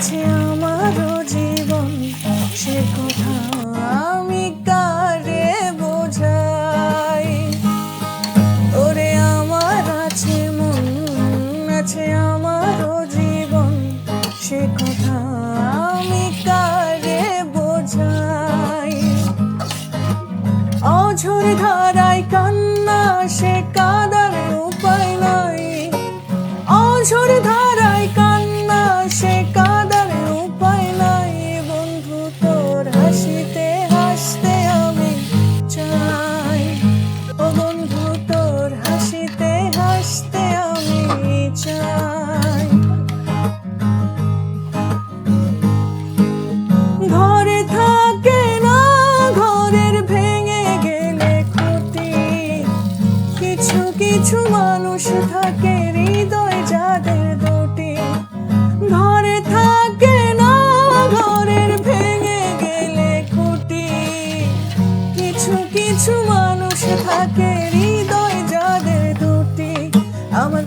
আছে আমারও জীবন, সে কথা আমি কারে বোঝাই। ওরে আমার আছে মন, আছে আমারও জীবন, সে কথা আমি কারে বোঝাই। অঝোর ধারায় কান্না, সে কাঁদার উপায় নাই। অঝোর ধারায় কান্না, সে কাঁদার উপায় নাই। বন্ধু তোর হাসিতে হাসতে আমি চাই। ও বন্ধু তোর হাসিতে হাসতে আমি চাই। ঘরে থাকে না ঘরের ভেঙে গেলে ক্ষতি, কিছু কিছু মানুষ থাকে হৃদয় যাদের দুটি। ঘরে থাকে না ঘরের ভেঙে গেলে খুঁটি, কিছু কিছু মানুষ থাকে হৃদয় যাদের দুটি। আমার